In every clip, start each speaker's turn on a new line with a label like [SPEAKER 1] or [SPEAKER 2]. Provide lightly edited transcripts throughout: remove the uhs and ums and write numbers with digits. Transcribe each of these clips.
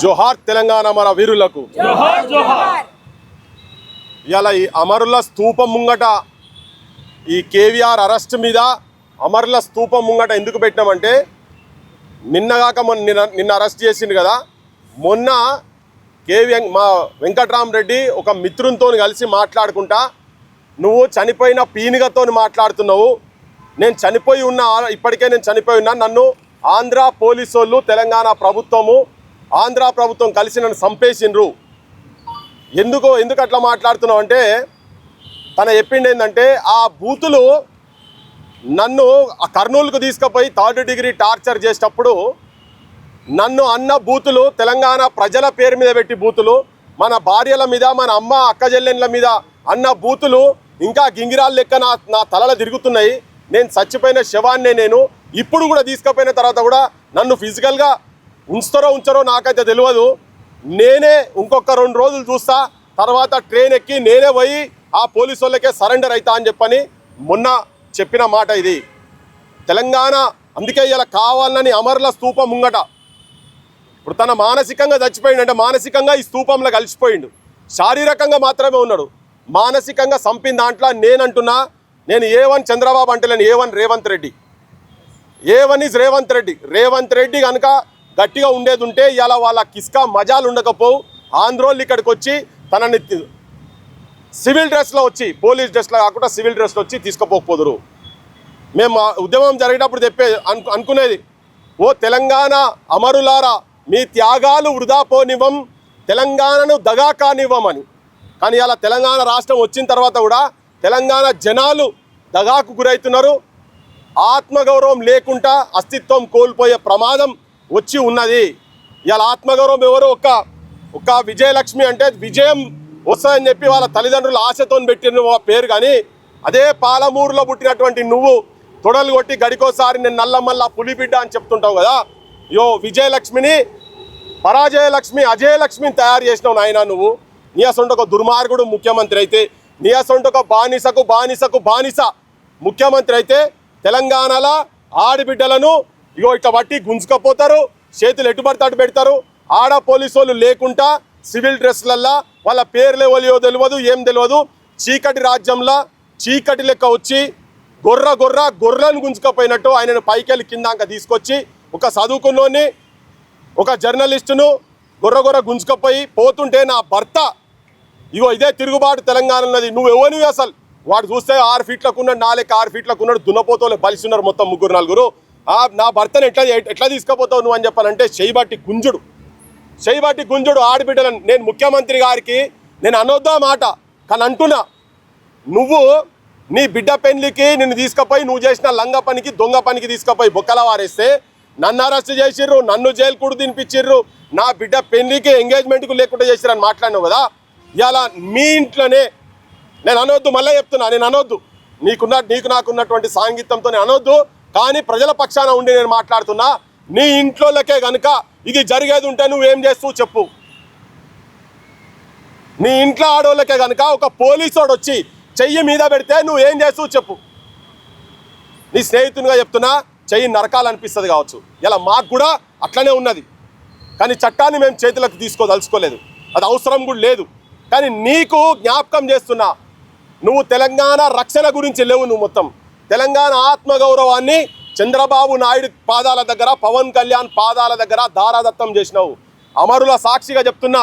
[SPEAKER 1] జోహార్ తెలంగాణ అమర వీరులకు
[SPEAKER 2] జోహార్ జోహార్.
[SPEAKER 1] ఇలా ఈ అమరుల స్తూపం ముంగట ఈ కేవీఆర్ అరెస్ట్ మీద అమరుల స్తూపం ముంగట ఎందుకు పెట్టినామంటే నిన్నగాక నిన్న అరెస్ట్ చేసిండు కదా. మొన్న మా వెంకట్రామరెడ్డి ఒక మిత్రునితో కలిసి మాట్లాడుకుంటా నువ్వు చనిపోయిన పీనిగతో మాట్లాడుతున్నావు, నేను చనిపోయి ఉన్నా, ఇప్పటికే నేను చనిపోయి ఉన్నా, నన్ను ఆంధ్ర పోలీసు వాళ్ళు తెలంగాణ ప్రభుత్వము ఆంధ్ర ప్రభుత్వం కలిసి నన్ను చంపేసిండ్రు, ఎందుకు అట్లా మాట్లాడుతున్నావు అంటే తన చెప్పింది ఏంటంటే ఆ బూతులు నన్ను కర్నూలుకు తీసుకుపోయి 3rd డిగ్రీ టార్చర్ చేసేటప్పుడు నన్ను అన్న బూతులు తెలంగాణ ప్రజల పేరు మీద పెట్టి బూతులు, మన భార్యల మీద మన అమ్మ అక్క చెల్లెళ్ళ మీద అన్న బూతులు ఇంకా గింగిరాల లెక్క నా తలలో తిరుగుతున్నాయి. నేను చచ్చిపోయిన శవాన్నే నేను ఇప్పుడు కూడా తీసుకుపోయిన తర్వాత కూడా నన్ను ఫిజికల్గా ఉంచరో నాకైతే తెలియదు. నేనే ఇంకొక 2 రోజులు చూస్తా, తర్వాత ట్రైన్ ఎక్కి నేనే పోయి ఆ పోలీసు వాళ్ళకే సరెండర్ అవుతా అని చెప్పని మొన్న చెప్పిన మాట ఇది. తెలంగాణ అందుకే ఇలా కావాలని అమరుల స్తూపం ముంగట ఇప్పుడు తన మానసికంగా చచ్చిపోయిండు అంటే మానసికంగా ఈ స్తూపంలో కలిసిపోయిండు, శారీరకంగా మాత్రమే ఉన్నాడు. మానసికంగా చంపిన దాంట్లో నేనంటున్నా, నేను A1 చంద్రబాబు అంటలేను, A1 Revanth Reddy. A1 is Revanth Reddy కనుక గట్టిగా ఉండేది ఉంటే ఇలా వాళ్ళ కిస్కా మజాలు ఉండకపోవు. ఆంధ్రోళ్ళు ఇక్కడికి వచ్చి తనని సివిల్ డ్రెస్లో వచ్చి, పోలీస్ డ్రెస్లో కాకుండా సివిల్ డ్రెస్లో వచ్చి తీసుకుపోకపోదురు. మేము ఉద్యమం జరిగేటప్పుడు అనుకునేది, ఓ తెలంగాణ అమరులారా మీ త్యాగాలు వృధా పోనివ్వం, తెలంగాణను దగా కానివ్వమని. కానీ ఇలా తెలంగాణ రాష్ట్రం వచ్చిన తర్వాత కూడా తెలంగాణ జనాలు దగాకు గురవుతున్నారు. ఆత్మగౌరవం లేకుండా అస్తిత్వం కోల్పోయే ప్రమాదం వచ్చి ఉన్నది. ఇలా ఆత్మగౌరవం ఎవరు ఒక విజయలక్ష్మి అంటే విజయం వస్తుందని చెప్పి వాళ్ళ తల్లిదండ్రులు ఆశతో పెట్టిన పేరు, కానీ అదే పాలమూరులో పుట్టినటువంటి నువ్వు తొడలు కొట్టి గడికోసారి నేను నల్లమల్ల పులిబిడ్డ అని చెప్తుంటావు కదా. విజయలక్ష్మిని పరాజయలక్ష్మి అజయలక్ష్మిని తయారు చేసినావు నాయన నువ్వు. నీ అసొంటి ఒక దుర్మార్గుడు ముఖ్యమంత్రి అయితే, నీ అసొంటి ఒక బానిస ముఖ్యమంత్రి అయితే తెలంగాణలో ఆడబిడ్డలను ఇట్లా బట్టి గుంజుకపోతారు, చేతులు ఎటుబడతాడు పెడతారు. ఆడ పోలీసు వాళ్ళు లేకుండా సివిల్ డ్రెస్లల్లా వాళ్ళ పేర్లు ఎవరియో తెలియదు, ఏం తెలియదు. చీకటి రాజ్యంలో చీకటి లెక్క వచ్చి గొర్రెలను గుంజుకపోయినట్టు ఆయనను పైకెళ్ళి కిందాక తీసుకొచ్చి ఒక చదువుకున్నోని ఒక జర్నలిస్టును గొర్ర గుంజుకపోయి పోతుంటే నా భర్త ఇదే తిరుగుబాటు తెలంగాణ ఉన్నది. నువ్వు ఎవరివి అసలు? వాడు చూస్తే 6 ఫీట్లకు ఉన్నాడు, 6 ఫీట్లకు ఉన్నాడు, దున్నపోతోలే బలిస్తున్నారు మొత్తం 3-4. నా భర్తను ఎట్లా తీసుకుపోతావు నువ్వు అని చెప్పానంటే చేయబట్టి గుంజుడు ఆడబిడ్డలను. నేను ముఖ్యమంత్రి గారికి నేను అనొద్దా మాట, కానీ అంటున్నా, నువ్వు నీ బిడ్డ పెళ్లికి నిన్ను తీసుకుపోయి నువ్వు చేసిన లంగ పనికి దొంగ పనికి తీసుకుపోయి బొక్కల వారేస్తే నన్ను అరెస్ట్ చేసిర్రు, నన్ను జైలు కూడా తినిపించిర్రు, నా బిడ్డ పెళ్లికి ఎంగేజ్మెంట్కు లేకుండా చేసిర్రు అని మాట్లాడినావు కదా. ఇలా మీ ఇంట్లోనే నేను అనొద్దు, మళ్ళీ చెప్తున్నా, నేను అనొద్దు, నీకు నాకున్నటువంటి సాంగత్యంతో నేను అనొద్దు, కానీ ప్రజల పక్షాన ఉండి నేను మాట్లాడుతున్నా. నీ ఇంట్లోకే కనుక ఇది జరిగేది ఉంటే నువ్వేం చేస్తావు చెప్పు? నీ ఇంట్లో ఆడవాళ్ళకే కనుక ఒక పోలీసోడు వచ్చి చెయ్యి మీద పెడితే నువ్వేం చేస్తావు చెప్పు? నీ స్నేహితునిగా చెప్తున్నా, చెయ్యి నరకాలనిపిస్తుంది కావచ్చు. ఇలా మాకు కూడా అట్లనే ఉన్నది, కానీ చట్టాన్ని మేము చేతులకు తీసుకోదలుచుకోలేదు, అది అవసరం కూడా లేదు. కానీ నీకు జ్ఞాపకం చేస్తున్నా, నువ్వు తెలంగాణ రక్షణ గురించి లేవు. నువ్వు మొత్తం తెలంగాణ ఆత్మగౌరవాన్ని చంద్రబాబు నాయుడు పాదాల దగ్గర, పవన్ కళ్యాణ్ పాదాల దగ్గర దారాదత్తం చేసినావు. అమరుల సాక్షిగా చెప్తున్నా,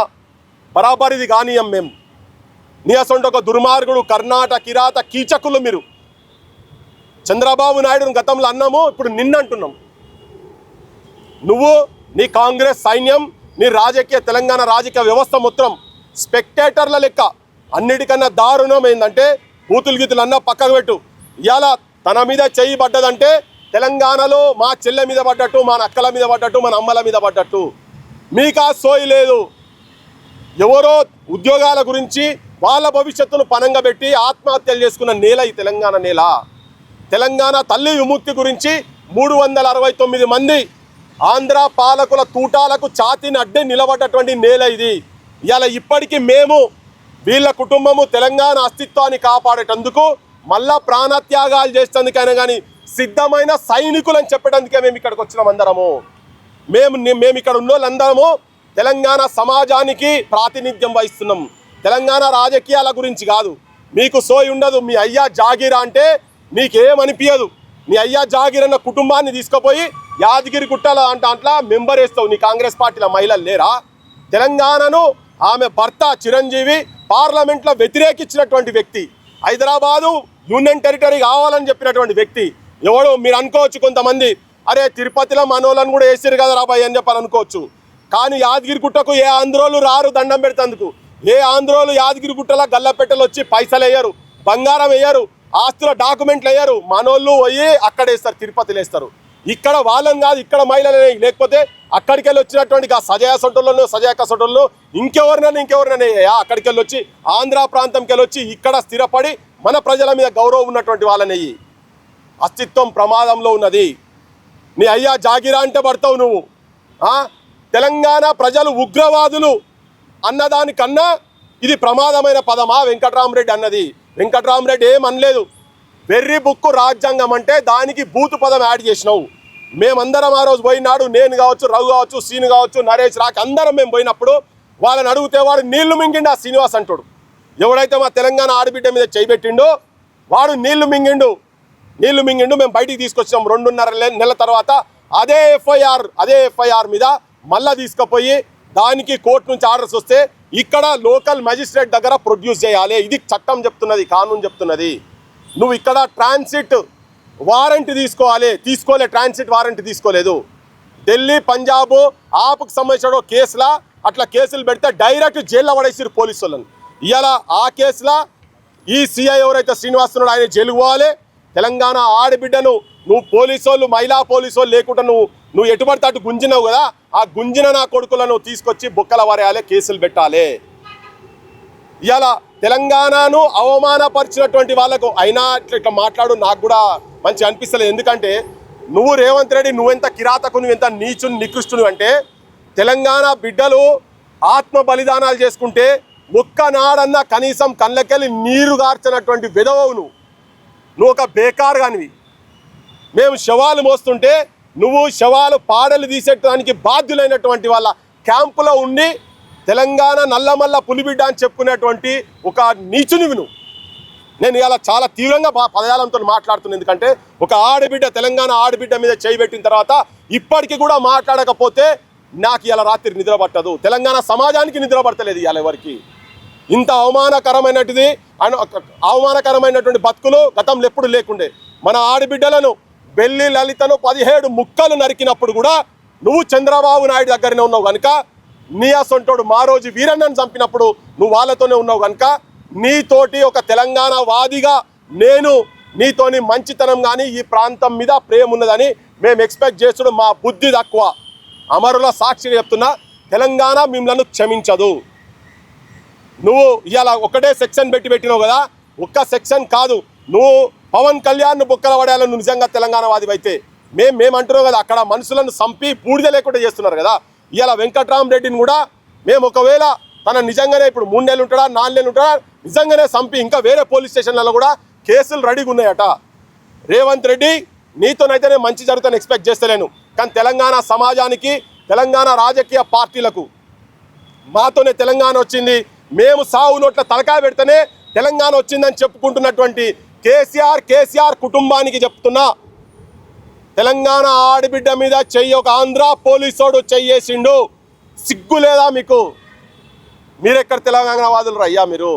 [SPEAKER 1] బరాబర్ ఇది కానీయం మేము. నీ అసొంటి ఒక దుర్మార్గుడు కర్ణాటక కిరాత కీచకులు మీరు. చంద్రబాబు నాయుడుని గతంలో అన్నాము, ఇప్పుడు నిన్నంటున్నాం. నువ్వు నీ కాంగ్రెస్ సైన్యం, నీ తెలంగాణ రాజకీయ వ్యవస్థ మొత్తం స్పెక్టేటర్ల లెక్క. అన్నిటికన్నా దారుణం ఏంటంటే బూతులు గీతులు అన్నా పక్కకు పెట్టు. ఇవాళ తన మీద చెయ్యి పడ్డదంటే తెలంగాణలో మా చెల్లె మీద పడ్డట్టు, మా అక్కల మీద పడ్డట్టు, మన అమ్మల మీద పడ్డట్టు. మీకు ఆ సోయి లేదు. ఎవరో ఉద్యోగాల గురించి వాళ్ళ భవిష్యత్తును పనంగా పెట్టి ఆత్మహత్యలు చేసుకున్న నేల ఈ తెలంగాణ నేల. తెలంగాణ తల్లి విముక్తి గురించి 369 మంది ఆంధ్ర పాలకుల తూటాలకు ఛాతీని అడ్డే నిలబడ్డటువంటి నేల ఇది. ఇలా ఇప్పటికీ మేము వీళ్ళ కుటుంబము తెలంగాణ అస్తిత్వాన్ని కాపాడేటందుకు మళ్ళా ప్రాణత్యాగాలు చేసేందుకైనా కానీ సిద్ధమైన సైనికులని చెప్పేటందుకే మేము ఇక్కడికి వచ్చినాం అందరము. మేము ఇక్కడ ఉన్న వాళ్ళందరము తెలంగాణ సమాజానికి ప్రాతినిధ్యం వహిస్తున్నాం. తెలంగాణ రాజకీయాల గురించి కాదు. మీకు సోయి ఉండదు. మీ అయ్యా జాగీరా అంటే నీకేమనిపించదు. నీ అయ్యా జాగీర్ అన్న కుటుంబాన్ని తీసుకుపోయి యాదగిరి గుట్టల అట్లా మెంబర్ వేస్తావు. నీ కాంగ్రెస్ పార్టీల మహిళలు లేరా? తెలంగాణను ఆమె భర్త చిరంజీవి పార్లమెంట్లో వ్యతిరేకించినటువంటి వ్యక్తి, హైదరాబాదు యూనియన్ టెరిటరీ కావాలని చెప్పినటువంటి వ్యక్తి. ఎవడు మీరు అనుకోవచ్చు కొంతమంది, అరే తిరుపతిలో మనోళ్ళని కూడా వేసారు కదా రాబాయ్ అని చెప్పని అనుకోవచ్చు. కానీ యాదగిరి గుట్టకు ఏ ఆంధ్రోలు రారు దండం పెడతందుకు. ఏ ఆంధ్రోలు యాదగిరి గుట్టల గల్లపెట్టెలు వచ్చి పైసలు వేయరు, బంగారం వేయరు, ఆస్తుల డాక్యుమెంట్లు వేయరు. మనోళ్ళు పోయి అక్కడ వేస్తారు, తిరుపతిలో వేస్తారు. ఇక్కడ వాళ్ళని కాదు, ఇక్కడ మహిళలే. లేకపోతే అక్కడికి వెళ్ళి వచ్చినటువంటి సజయ సొంటోళ్ళు సజయక సొంటోళ్ళు ఇంకెవరినైనా అక్కడికి వెళ్ళి వచ్చి ఆంధ్ర ప్రాంతంకి వెళ్ళి వచ్చి ఇక్కడ స్థిరపడి మన ప్రజల మీద గౌరవం ఉన్నటువంటి వాళ్ళని అస్తిత్వం ప్రమాదంలో ఉన్నది. నీ అయ్యా జాగిరా అంటే పడతావు నువ్వు. తెలంగాణ ప్రజలు ఉగ్రవాదులు అన్నదానికన్నా ఇది ప్రమాదమైన పదమా వెంకట్రామరెడ్డి అన్నది? వెంకట్రామరెడ్డి ఏమనలేదు. వెర్రి బుక్కు రాజ్యాంగం అంటే దానికి బూతు పదం యాడ్ చేసినావు. మేమందరం ఆ రోజు పోయినాడు, నేను కావచ్చు, రఘు కావచ్చు, సీను కావచ్చు, నరేష్ రాక్ అందరం మేము పోయినప్పుడు వాళ్ళని అడిగితే వాడు నీళ్లు మింగిండు. ఆ శ్రీనివాస్ అంటాడు, ఎవడైతే మా తెలంగాణ ఆడబిడ్డ మీద చేయబెట్టిండో వాడు నీళ్లు మింగిండు. మేము బయటికి తీసుకొచ్చాం. 2.5 నెలల తర్వాత అదే ఎఫ్ఐఆర్ మీద మళ్ళా తీసుకుపోయి దానికి కోర్టు నుంచి ఆర్డర్స్ వస్తే ఇక్కడ లోకల్ మెజిస్ట్రేట్ దగ్గర ప్రొడ్యూస్ చేయాలి. ఇది చట్టం చెప్తున్నది, కానూన్ చెప్తున్నది. నువ్వు ఇక్కడ ట్రాన్సిట్ వారెంట్ తీసుకోలే, ట్రాన్సిట్ వారెంట్ తీసుకోలేదు. ఢిల్లీ, పంజాబ్ ఆపుకు సంబంధించిన కేసులా అట్లా కేసులు పెడితే డైరెక్ట్ జైల్లో పడేసారు పోలీసు వాళ్ళని. ఇవాళ ఆ కేసులా ఈ సిఐ ఎవరైతే శ్రీనివాసరావు ఆయన జైలుకు పోవాలి. తెలంగాణ ఆడబిడ్డను నువ్వు పోలీసు మహిళా పోలీసు లేకుండా నువ్వు ఎటుపడితే అటు గుంజినావు కదా, ఆ గుంజిన నా కొడుకులను తీసుకొచ్చి బొక్కల వరేయాలి, కేసులు పెట్టాలి. ఇవాళ తెలంగాణను అవమానపరిచినటువంటి వాళ్ళకు అయినా ఇట్లా మాట్లాడు నాకు కూడా మంచి అనిపిస్తలేదు. ఎందుకంటే నువ్వు రేవంత్ రెడ్డి నువ్వెంత కిరాతకు, నువ్వెంత నీచుని నికృష్టుని అంటే తెలంగాణ బిడ్డలు ఆత్మ బలిదానాలు చేసుకుంటే ఒక్కనాడన్నా కనీసం కళ్ళకెళ్ళి నీరు గార్చినటువంటి విధవవు నువ్వు ఒక బేకార్ కానివి. మేము శవాలు మోస్తుంటే నువ్వు శవాలు పాడలు తీసేటానికి బాధ్యులైనటువంటి వాళ్ళ క్యాంపులో ఉండి తెలంగాణ నల్లమల్ల పులిబిడ్డ అని చెప్పుకునేటువంటి ఒక నీచునివి నువ్వు. నేను ఇలా చాలా తీవ్రంగా పదజాలంతో మాట్లాడుతున్నాను. ఎందుకంటే ఒక ఆడబిడ్డ, తెలంగాణ ఆడబిడ్డ మీద చేయబెట్టిన తర్వాత ఇప్పటికీ కూడా మాట్లాడకపోతే నాకు ఇలా రాత్రి నిద్ర పట్టదు. తెలంగాణ సమాజానికి నిద్ర పడతలేదు ఇవాళ ఎవరికి. ఇంత అవమానకరమైనటువంటి బతుకులు గతంలో ఎప్పుడు లేకుండే. మన ఆడబిడ్డలను బెల్లి లలితను 17 ముక్కలు నరికినప్పుడు కూడా నువ్వు చంద్రబాబు నాయుడు దగ్గరనే ఉన్నావు కనుక, నీ అసొంటోడు మా రోజు వీరన్నను చంపినప్పుడు నువ్వు వాళ్ళతోనే ఉన్నావు కనుక, నీతోటి ఒక తెలంగాణ వాదిగా నేను నీతోని మంచితనం కానీ ఈ ప్రాంతం మీద ప్రేమ ఉన్నదని మేము ఎక్స్పెక్ట్ చేస్తుడు. మా బుద్ధి తక్కువ. అమరుల సాక్షిగా చెప్తున్నా, తెలంగాణ మిమ్మల్ని క్షమించదు. నువ్వు ఇవాళ ఒకటే సెక్షన్ పెట్టినావు కదా, ఒక్క సెక్షన్ కాదు. నువ్వు పవన్ కళ్యాణ్ బొక్కల పడేయాలని నువ్వు నిజంగా తెలంగాణ వాదివి అయితే మేము అంటున్నావు కదా, అక్కడ మనుషులను చంపి బూడిద లేకుండా చేస్తున్నారు కదా. ఇవాళ వెంకట్రామరెడ్డిని కూడా మేము ఒకవేళ తన నిజంగానే ఇప్పుడు 3 నెలలు ఉంటాడా 4 నెలలు ఉంటాడా నిజంగానే చంపి ఇంకా వేరే పోలీస్ స్టేషన్లలో కూడా కేసులు రెడీగా ఉన్నాయట. రేవంత్ రెడ్డి నీతోనైతే నేను మంచి జరుగుతాను ఎక్స్పెక్ట్ చేస్తలేను. కానీ తెలంగాణ సమాజానికి, తెలంగాణ రాజకీయ పార్టీలకు మాతోనే తెలంగాణ వచ్చింది, మేము సావు నోట్ల తలకాయ పెడితేనే తెలంగాణ వచ్చిందని చెప్పుకుంటున్నటువంటి కేసీఆర్ కుటుంబానికి చెప్తున్నా, తెలంగాణ ఆడబిడ్డ మీద ఒక ఆంధ్ర పోలీసోడు చెయ్యేసిండు. సిగ్గు లేదా మీకు? మీరెక్కడ తెలంగాణ వాదులు అయ్యా? మీరు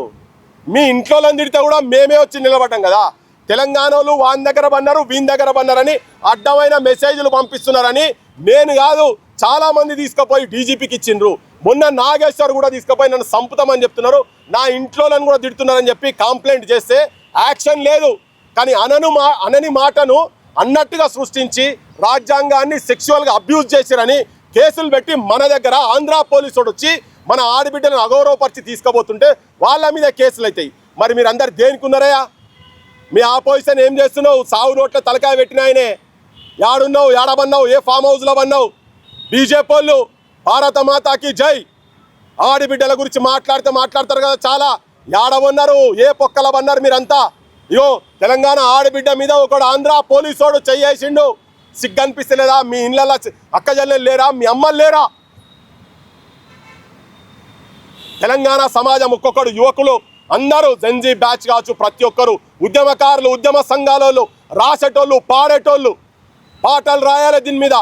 [SPEAKER 1] మీ ఇంట్లో తిడితే కూడా మేమే వచ్చి నిలబడ్డాం కదా. తెలంగాణ వాళ్ళు వాని దగ్గర బన్నారు, వీని దగ్గర బన్నారని అడ్డమైన మెసేజ్లు పంపిస్తున్నారని నేను కాదు, చాలామంది తీసుకుపోయి డీజీపీకి ఇచ్చిండ్రు. మొన్న నాగేశ్వర్ కూడా తీసుకుపోయి నన్ను చంపుతామని చెప్తున్నారు, నా ఇంట్లోలను కూడా తిడుతున్నారని చెప్పి కంప్లైంట్ చేస్తే యాక్షన్ లేదు. కానీ అనని మాటను అన్నట్టుగా సృష్టించి రాజ్యాంగాన్ని సెక్సువల్గా అబ్యూజ్ చేసిరని కేసులు పెట్టి మన దగ్గర ఆంధ్ర పోలీసుడు వచ్చి మన ఆడబిడ్డలను అగౌరవపరిచి తీసుకుపోతుంటే వాళ్ళ మీద కేసులు అవుతాయి. మరి మీరు అందరు దేనికి ఉన్నారయ్యా? మీ ఆపోజిషన్ ఏం చేస్తున్నావు? సావు నోట్ల తలకాయ పెట్టిన ఆయనే యాడున్నావు, ఏడబన్నావు, ఏ ఫామ్ హౌస్లో బన్నావు? బీజేపీ వాళ్ళు భారత మాతాకి జై ఆడబిడ్డల గురించి మాట్లాడతారు కదా చాలా. యాడబన్నారు, ఏ పొక్కల బన్నారు మీరంతా? ఇగో తెలంగాణ ఆడబిడ్డ మీద ఒకడు ఆంధ్ర పోలీసోడు చెయ్యేసిండు. సిగ్గు అనిపిస్తలేదా? మీ ఇళ్ళ అక్కజల్లెలు లేరా? మీ అమ్మలు లేరా? తెలంగాణ సమాజం ఒక్కొక్కరు యువకులు అందరూ జెన్జీ బ్యాచ్ కావచ్చు, ప్రతి ఒక్కరు ఉద్యమకారులు, ఉద్యమ సంఘాలలో రాసేటోళ్ళు, పాడేటోళ్ళు, పాటలు రాయాలి దీని మీద.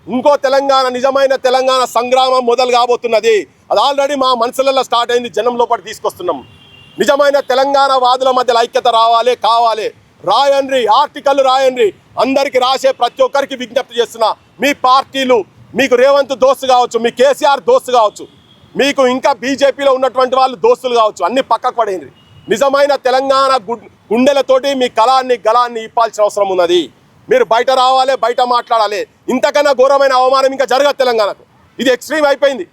[SPEAKER 1] ఇంకో తెలంగాణ, నిజమైన తెలంగాణ సంగ్రామం మొదలు కాబోతున్నది. అది ఆల్రెడీ మా మనసులలో స్టార్ట్ అయింది, జనం లోపల తీసుకొస్తున్నాం. నిజమైన తెలంగాణ వాదుల మధ్యలో ఐక్యత రావాలి, కావాలి. రాయండి, ఆర్టికల్ రాయండి. అందరికీ రాసే ప్రతి ఒక్కరికి విజ్ఞప్తి చేస్తున్నా, మీ పార్టీలు, మీకు రేవంత్ దోస్తు కావచ్చు, మీ కేసీఆర్ దోస్తు కావచ్చు, మీకు ఇంకా బీజేపీలో ఉన్నటువంటి వాళ్ళు దోస్తులు కావచ్చు, అన్ని పక్కకు పడేయండి. నిజమైన తెలంగాణ గుండెలతోటి మీ కళాన్ని గళాన్ని ఇప్పాల్సిన అవసరం ఉన్నది. మీరు బయట రావాలి, బయట మాట్లాడాలి. ఇంతకన్నా ఘోరమైన అవమానం ఇంకా జరగదు తెలంగాణకు. ఇది ఎక్స్ట్రీమ్ అయిపోయింది.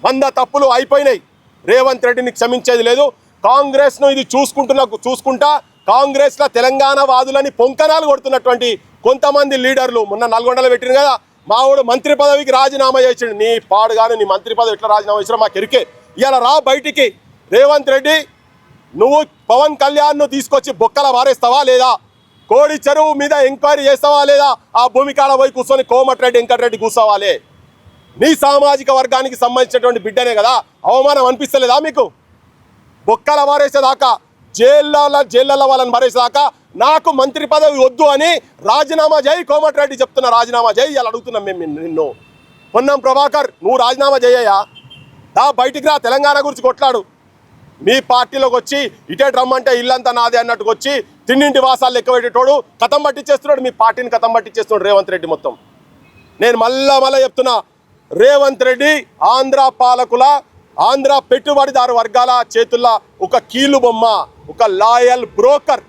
[SPEAKER 1] 100 తప్పులు అయిపోయినాయి. రేవంత్ రెడ్డిని క్షమించేది లేదు. కాంగ్రెస్ను ఇది చూసుకుంటా కాంగ్రెస్లో తెలంగాణ వాదులని పొంకనాలు కొడుతున్నటువంటి కొంతమంది లీడర్లు మొన్న నల్గొండలో పెట్టిన కదా, మావాడు మంత్రి పదవికి రాజీనామా చేసిండు. నీ పాడుగాను, నీ మంత్రి పదవి ఎట్లా రాజీనామా చేసినా మాకు ఎరికే. ఇవాళ రా బయటికి. రేవంత్ రెడ్డి, నువ్వు పవన్ కళ్యాణ్ను తీసుకొచ్చి బొక్కల వారేస్తావా లేదా? కోడి చెరువు మీద ఎంక్వైరీ చేస్తావా లేదా? ఆ భూమి కాడ పోయి కూర్చొని కోమటిరెడ్డి వెంకటరెడ్డి కూర్చోవాలి. నీ సామాజిక వర్గానికి సంబంధించినటువంటి బిడ్డనే కదా. అవమానం అనిపిస్తలేదా మీకు? బొక్కల వారేసేదాకా, జైళ్ళ వాళ్ళని మరేసేదాకా నాకు మంత్రి పదవి వద్దు అని రాజీనామా చేయి. కోమటిరెడ్డి చెప్తున్నా, రాజీనామా చేయి. ఇలా అడుగుతున్నాం మేము నిన్ను. పొన్నం ప్రభాకర్, నువ్వు రాజీనామా చేయయా? బయటికి రా, తెలంగాణ గురించి కొట్లాడు. మీ పార్టీలోకి వచ్చి ఇటే రమ్మంటే ఇల్లంతా నాదే అన్నట్టుకు వచ్చి తిన్నింటి వాసాలు లెక్క పెట్టేటోడు కథం పట్టించేస్తున్నాడు. మీ పార్టీని కథం పట్టించేస్తున్నాడు రేవంత్ రెడ్డి మొత్తం. నేను మళ్ళా చెప్తున్నా, రేవంత్ రెడ్డి ఆంధ్ర పాలకుల, ఆంధ్ర పెట్టుబడిదారు వర్గాల చేతుల్లో ఒక కీలు బొమ్మ, ఒక లాయల్ బ్రోకర్.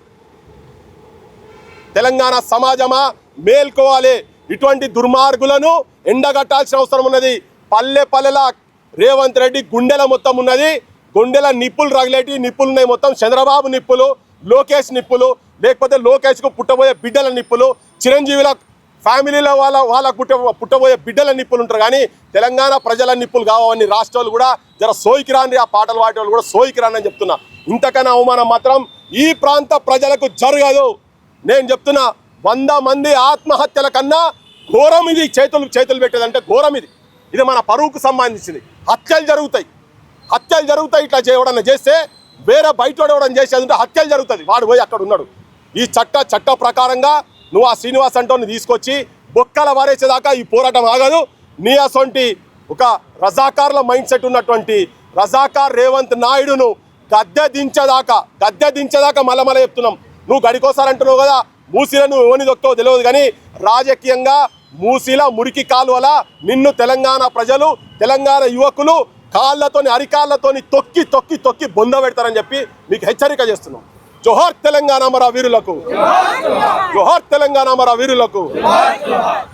[SPEAKER 1] తెలంగాణ సమాజమా మేల్కోవాలి. ఇటువంటి దుర్మార్గులను ఎండగట్టాల్సిన అవసరం ఉన్నది. పల్లెలా రేవంత్ రెడ్డి గుండెల మొత్తం ఉన్నది. గుండెల నిప్పులు రగిలేటి నిప్పులు ఉన్నాయి మొత్తం. చంద్రబాబు నిప్పులు, లోకేష్ నిప్పులు, లేకపోతే లోకేష్కు పుట్టబోయే బిడ్డల నిప్పులు, చిరంజీవిల ఫ్యామిలీలో వాళ్ళకు పుట్టబోయే బిడ్డల నిప్పులు ఉంటారు. కానీ తెలంగాణ ప్రజల నిప్పులు కావని రాష్ట్రాలు కూడా జర సోయికి రాని, ఆ పాటలు పాడే వాళ్ళు కూడా సోయికి రాని అని చెప్తున్నా. ఇంతకన్నా అవమానం మాత్రం ఈ ప్రాంత ప్రజలకు జరగదు. నేను చెప్తున్నా, 100 మంది ఆత్మహత్యల కన్నా ఘోరం ఇది. చేతులు పెట్టేదంటే ఘోరం ఇది. ఇది మన పరువుకు సంబంధించింది. హత్యలు జరుగుతాయి. ఇట్లా ఎవడన్నా చేస్తే, వేరే బయట ఎవడన్నా చేసేది ఉంటే హత్యలు జరుగుతుంది. వాడు పోయి అక్కడ ఉన్నాడు. ఈ చట్ట ప్రకారంగా నువ్వు ఆ శ్రీనివాస్ అంటోని తీసుకొచ్చి బొక్కల వారేసేదాకా ఈ పోరాటం ఆగదు. నీ అసొంటి ఒక రజాకార్ల మైండ్ సెట్ ఉన్నటువంటి రజాకార్ రేవంత్ నాయుడును గద్దె దించేదాకా మళ్ళీ చెప్తున్నాం. నువ్వు గడికోసారంటున్నావు కదా, మూసీలో నువ్వు ఎవరిని దొక్కుతావో తెలియదు. కానీ రాజకీయంగా మూసీల మురికి కాలువల నిన్ను తెలంగాణ ప్రజలు, తెలంగాణ యువకులు అరికాళ్ళతోని తొక్కి బొంద పెడతారని చెప్పి మీకు హెచ్చరిక చేస్తున్నాం. జోహార్ తెలంగాణ మన వీరులకు, జోహార్ తెలంగాణ మన వీరులకు.